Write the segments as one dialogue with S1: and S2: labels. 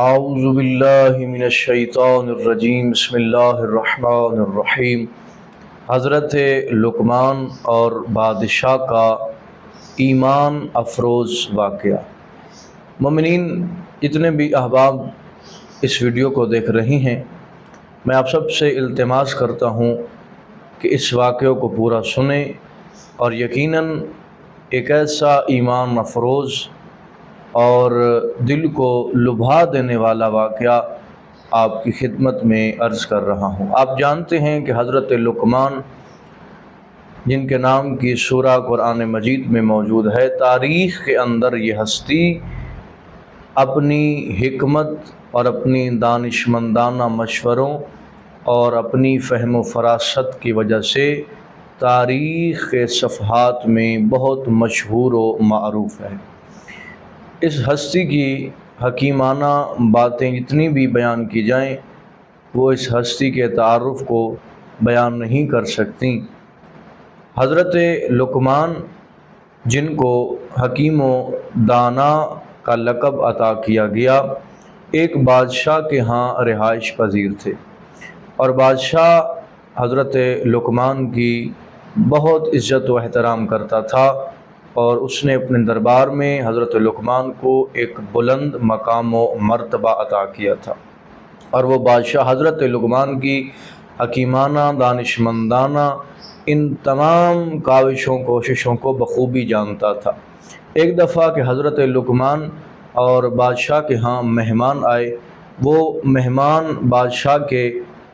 S1: اعوذ باللہ من الشیطان الرجیم، بسم اللہ الرحمن الرحیم۔ حضرت لقمان اور بادشاہ کا ایمان افروز واقعہ۔ مومنین، جتنے بھی احباب اس ویڈیو کو دیکھ رہی ہیں، میں آپ سب سے التماس کرتا ہوں کہ اس واقعے کو پورا سنیں اور یقیناً ایک ایسا ایمان افروز اور دل کو لبھا دینے والا واقعہ آپ کی خدمت میں عرض کر رہا ہوں۔ آپ جانتے ہیں کہ حضرت لقمان، جن کے نام کی سورہ قرآن مجید میں موجود ہے، تاریخ کے اندر یہ ہستی اپنی حکمت اور اپنی دانشمندانہ مشوروں اور اپنی فہم و فراست کی وجہ سے تاریخ کے صفحات میں بہت مشہور و معروف ہے۔ اس ہستی کی حکیمانہ باتیں جتنی بھی بیان کی جائیں، وہ اس ہستی کے تعارف کو بیان نہیں کر سکتی۔ حضرت لقمان، جن کو حکیم و دانا کا لقب عطا کیا گیا، ایک بادشاہ کے ہاں رہائش پذیر تھے، اور بادشاہ حضرت لقمان کی بہت عزت و احترام کرتا تھا، اور اس نے اپنے دربار میں حضرت لقمان کو ایک بلند مقام و مرتبہ عطا کیا تھا، اور وہ بادشاہ حضرت لقمان کی حکیمانہ دانشمندانہ ان تمام کاوشوں کوششوں کو بخوبی جانتا تھا۔ ایک دفعہ کہ حضرت لقمان اور بادشاہ کے ہاں مہمان آئے، وہ مہمان بادشاہ کے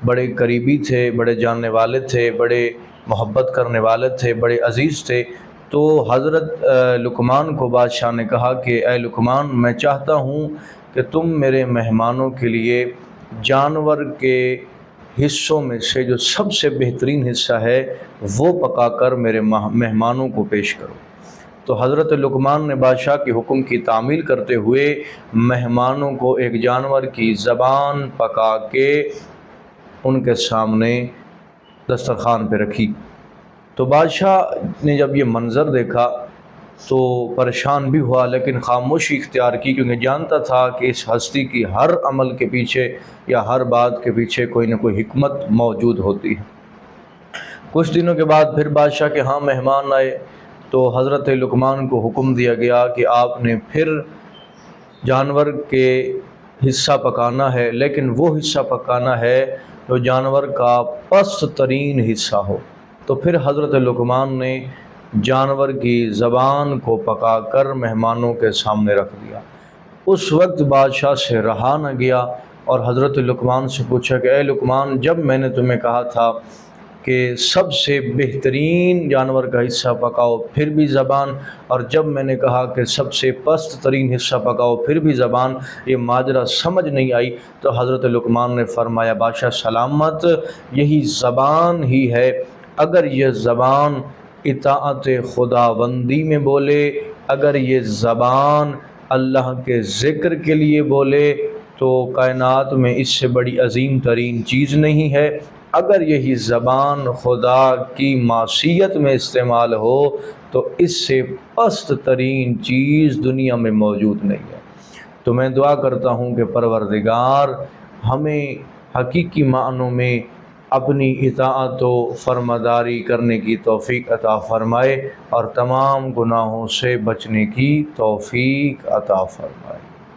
S1: بڑے قریبی تھے، بڑے جاننے والے تھے، بڑے محبت کرنے والے تھے، بڑے عزیز تھے۔ تو حضرت لقمان کو بادشاہ نے کہا کہ اے لقمان، میں چاہتا ہوں کہ تم میرے مہمانوں کے لیے جانور کے حصوں میں سے جو سب سے بہترین حصہ ہے وہ پکا کر میرے مہمانوں کو پیش کرو۔ تو حضرت لقمان نے بادشاہ کے حکم کی تعمیل کرتے ہوئے مہمانوں کو ایک جانور کی زبان پکا کے ان کے سامنے دسترخوان پہ رکھی۔ تو بادشاہ نے جب یہ منظر دیکھا تو پریشان بھی ہوا، لیکن خاموشی اختیار کی، کیونکہ جانتا تھا کہ اس ہستی کی ہر عمل کے پیچھے یا ہر بات کے پیچھے کوئی نہ کوئی حکمت موجود ہوتی ہے۔ کچھ دنوں کے بعد پھر بادشاہ کے ہاں مہمان آئے، تو حضرت لقمان کو حکم دیا گیا کہ آپ نے پھر جانور کے حصہ پکانا ہے، لیکن وہ حصہ پکانا ہے جو جانور کا پست ترین حصہ ہو۔ تو پھر حضرت لقمان نے جانور کی زبان کو پکا کر مہمانوں کے سامنے رکھ دیا۔ اس وقت بادشاہ سے رہا نہ گیا، اور حضرت لقمان سے پوچھا کہ اے لقمان، جب میں نے تمہیں کہا تھا کہ سب سے بہترین جانور کا حصہ پکاؤ پھر بھی زبان، اور جب میں نے کہا کہ سب سے پست ترین حصہ پکاؤ پھر بھی زبان، یہ ماجرا سمجھ نہیں آئی؟ تو حضرت لقمان نے فرمایا بادشاہ سلامت، یہی زبان ہی ہے۔ اگر یہ زبان اطاعت خداوندی میں بولے، اگر یہ زبان اللہ کے ذکر کے لیے بولے، تو کائنات میں اس سے بڑی عظیم ترین چیز نہیں ہے۔ اگر یہی زبان خدا کی معصیت میں استعمال ہو تو اس سے پست ترین چیز دنیا میں موجود نہیں ہے۔ تو میں دعا کرتا ہوں کہ پروردگار ہمیں حقیقی معنوں میں اپنی اطاعت و فرمانبرداری کرنے کی توفیق عطا فرمائے، اور تمام گناہوں سے بچنے کی توفیق عطا فرمائے۔